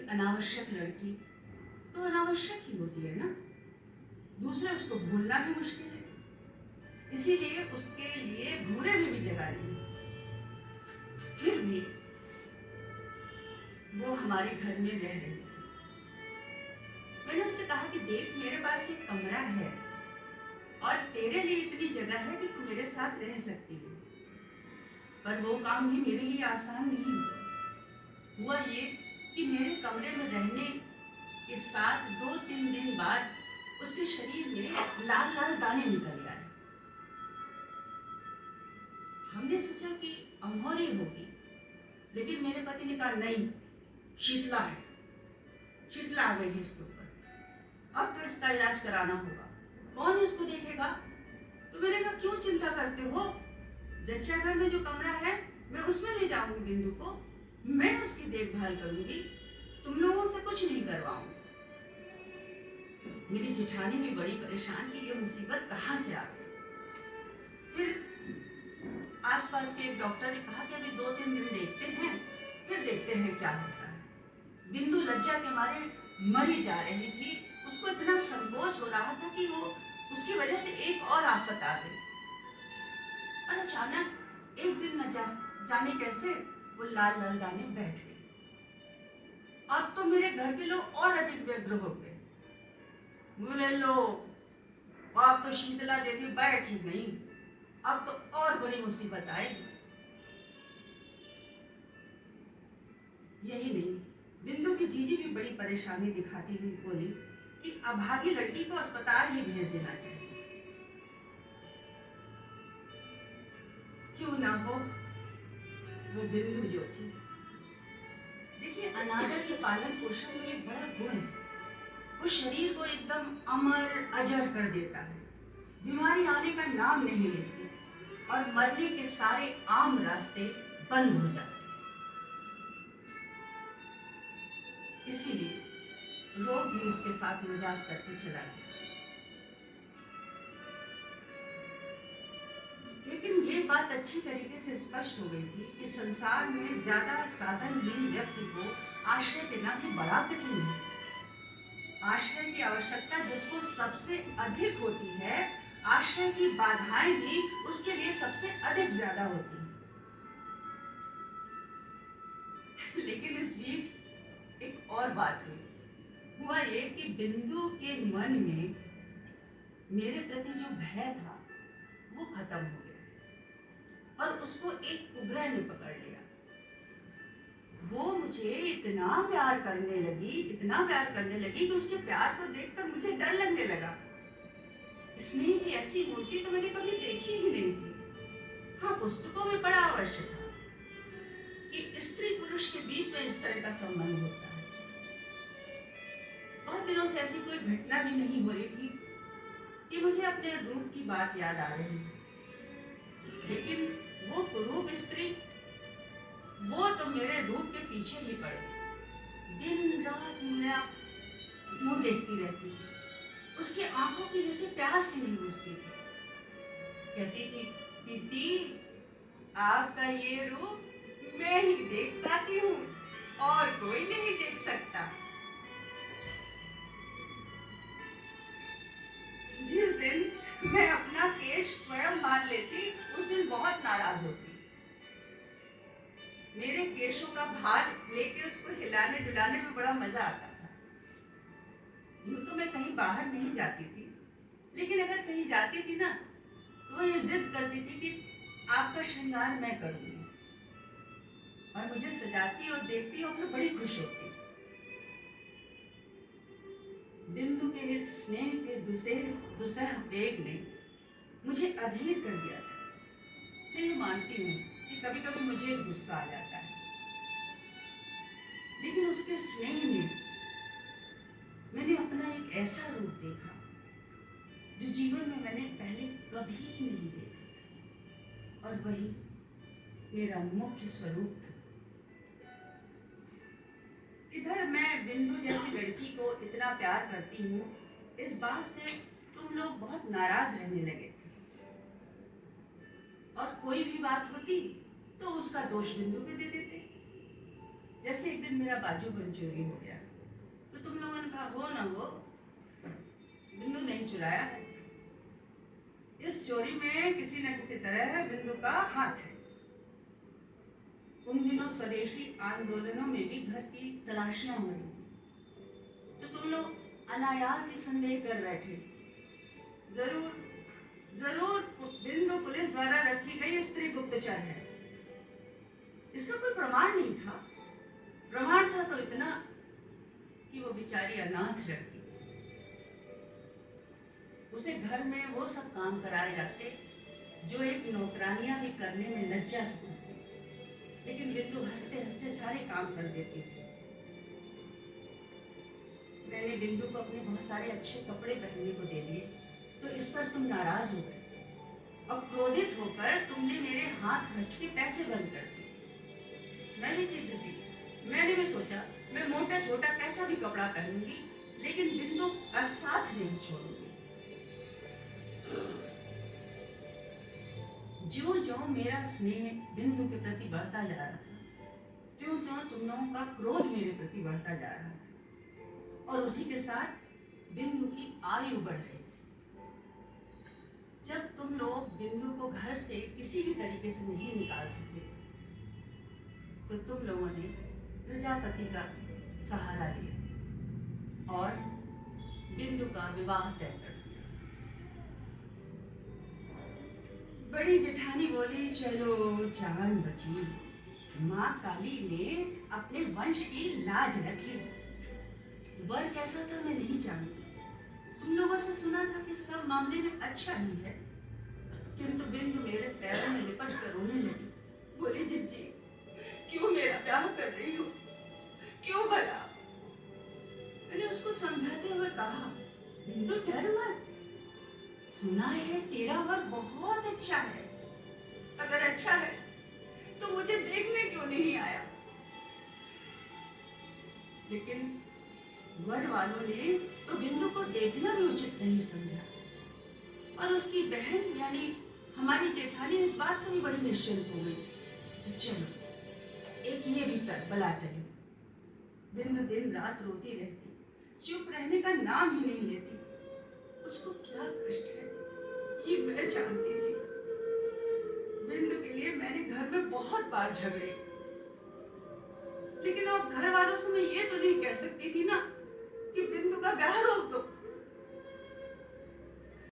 एक अनावश्यक लड़की तो अनावश्यक ही होती है ना। दूसरे उसको भूलना भी मुश्किल है, इसीलिए उसके लिए भूले में भी जगह नहीं। फिर भी वो हमारे घर में रह रही थी। मैंने उससे कहा कि देख, मेरे पास एक कमरा है और तेरे लिए इतनी जगह है कि तू मेरे साथ रह सकती है। पर वो काम भी मेरे लिए आसान नहीं हुआ। ये कि मेरे कमरे में रहने के साथ 2-3 दिन बाद उसके शरीर में लाल लाल दाने निकल गए। हमने सोचा कि अमौरी होगी, लेकिन मेरे पति ने कहा नहीं, शीतला है, शीतला आ गई है इसके ऊपर, अब तो इसका इलाज कराना होगा, कौन इसको देखेगा। तो मैंने कहा क्यों चिंता करते हो, जच्चा घर में जो कमरा है मैं उसमें ले जाऊंगी बिंदु को, मैं उसकी देखभाल करूंगी, तुम लोगों से कुछ नहीं करवाऊंगी। मेरी जेठानी भी बड़ी परेशान कि ये मुसीबत कहाँ से आ गई। फिर आसपास के एक डॉक्टर ने कहा कि अभी 2-3 दिन देखते हैं, फिर देखते हैं क्या होता है। बिंदु लज्जा के मारे मरी जा रही थी। उसको इतना संकोच हो रहा था कि वो उसकी वजह से एक और आफत आ गई। और अचानक एक दिन न जाने कैसे वो लाल लाल दाने बैठ गए। अब तो मेरे घर के लोग और अधिक व्यग्र हो गए। बोले लो, अब तो शीतला देवी बैठ ही गई, अब तो और बड़ी मुसीबत आएगी। यही नहीं, बिंदु की जीजी भी बड़ी परेशानी दिखाती हुई बोली कि अभागी लड़की को अस्पताल ही भेज देना चाहिए। क्यों ना हो वो बिंदु जो थी। देखिए, अनादर के पालन पोषण में एक बड़ा गुण है, वो शरीर को एकदम अमर अजर कर देता है। बीमारी आने का नाम नहीं लेती और मरने के सारे आम रास्ते बंद हो जाते। इसीलिए रोग भी उसके साथ मजाक करके चला गया। लेकिन ये बात अच्छी तरीके से स्पष्ट हो गई थी कि संसार में ज्यादा साधनहीन व्यक्ति को आश्रय देना भी बड़ा कठिन है। आश्रय की आवश्यकता जिसको सबसे अधिक होती है, आश्रय की बाधाएं भी उसके लिए सबसे अधिक ज्यादा होती हैं। लेकिन इस बीच एक और बात हुई। हुआ ये कि बिंदु के मन में मेरे प्रति जो भय था वो खत्म हो गया और उसको एक उग्र ने पकड़ लिया। वो मुझे इतना प्यार करने लगी कि उसके प्यार को देखकर मुझे डर लगने लगा। स्नेह की ऐसी मूर्ति तो मैंने कभी देखी ही नहीं थी। हाँ, पुस्तकों में पढ़ा अवश्य था कि स्त्री पुरुष के बीच में इस तरह का संबंध होता है। बहुत दिनों से ऐसी कोई घटना भी नहीं हो रही थी कि मुझे अपने रूप की बात याद आ रही है। लेकिन वो कुरूप स्त्री, वो तो मेरे रूप के पीछे ही पड़ गई। दिन रात मेरा मुंह देखती रहती थी। उसकी आंखों की जैसे प्यास ही नहीं बुझती थी। कहती थी, दीदी आपका ये रूप मैं ही देख पाती हूँ और कोई नहीं देख सकता। जिस दिन मैं अपना केश स्वयं मान लेती, उस दिन बहुत नाराज होती। मेरे केशों का भार लेके उसको हिलाने डुलाने में बड़ा मजा आता था। यूं तो मैं कहीं बाहर नहीं जाती थी, लेकिन अगर कहीं जाती थी ना, तो वो ये जिद करती थी कि आपका श्रृंगार मैं करूंगी, और मुझे सजाती और देखती और फिर बड़ी खुश होती। बिंदु के इस स्नेह के दुसह वेग ने मुझे अधीर कर दिया था। मैं मानती हूँ कि कभी कभी मुझे गुस्सा आ जाता है, लेकिन उसके स्नेह में मैंने अपना एक ऐसा रूप देखा जो जीवन में मैंने पहले कभी नहीं देखा था, और वही मेरा मुख्य स्वरूप था। इधर मैं बिंदु जैसी लड़की को इतना प्यार करती हूँ, इस बात से तुम लोग बहुत नाराज रहने लगे थे, और कोई भी बात होती तो उसका दोष बिंदु पे दे देते। जैसे एक दिन मेरा बाजू बंद चोरी हो गया, तो तुम लोगों ने कहा हो ना हो, बिंदु नहीं चुराया है। इस चोरी में किसी न किसी तरह बिंदु का हाथ है। उन दिनों स्वदेशी आंदोलनों में भी घर की तलाशियां हो रही थी, तो तुम लोग अनायास ही संदेह कर बैठे। जरूर जरूर बिंदु पुलिस द्वारा रखी गई स्त्री गुप्तचर है। इसका कोई प्रमाण नहीं था। प्रमाण था तो इतना कि वो बेचारी अनाथ लड़की थी। उसे घर में वो सब काम कराए जाते जो एक नौकरानियां भी करने में लज्जा समझती थी, लेकिन बिंदु हंसते हंसते सारे काम कर देती थी। मैंने बिंदु को अपने बहुत सारे अच्छे कपड़े पहनने को दे दिए, तो इस पर तुम नाराज हो गए और क्रोधित होकर तुमने मेरे हाथ खर्च के पैसे बंद कर दिए। मैं भी जिद दी। मैंने भी सोचा मैं मोटा छोटा कैसा भी कपड़ा पहनूंगी, लेकिन बिंदु का साथ नहीं छोड़ूंगी। जो जो मेरा स्नेह बिंदु के प्रति बढ़ता जा रहा था, त्यों त्यों तुम लोगों का क्रोध मेरे प्रति बढ़ता जा रहा था, और उसी के साथ बिंदु की आयु बढ़ रही थी। जब तुम लोग बिंदु को घर से किसी भी तरीके से नहीं निकाल सके, तो तुम लोगों ने प्रजापति का सहारा लिया और बिंदु का विवाह तय कर दिया। बड़ी जेठानी बोली, चलो जान बची, माँ काली ने अपने वंश की लाज रख ली। वर कैसा था मैं नहीं जानती। तुम लोगों से सुना था कि सब मामले में अच्छा ही है, किंतु बिंदु मेरे पैरों में लिपट कर रोने लगी। बोली, जिज्जी क्यों मेरा ब्याह कर रही हो, क्यों भला? मैंने उसको समझाते हुए कहा, बिंदु डर मत, सुना है तेरा वर बहुत अच्छा है। अगर अच्छा है तो मुझे देखने क्यों नहीं आया? लेकिन वर वालों ने तो बिंदु को देखना भी उचित नहीं समझा, और उसकी बहन यानी हमारी जेठानी इस बात से भी बड़ी निश्चिंत हो गई कि चलो एक ये भी बला टली। बिंदु दिन रात रोती रहती, चुप रहने का नाम ही नहीं लेती। उसको क्या कष्ट है ये मैं जानती थी। बिंदु के लिए मैंने घर में बहुत बार झगड़े, लेकिन अब घर वालों से मैं ये तो नहीं कह सकती थी ना कि बिंदु का ब्याह रोक दो।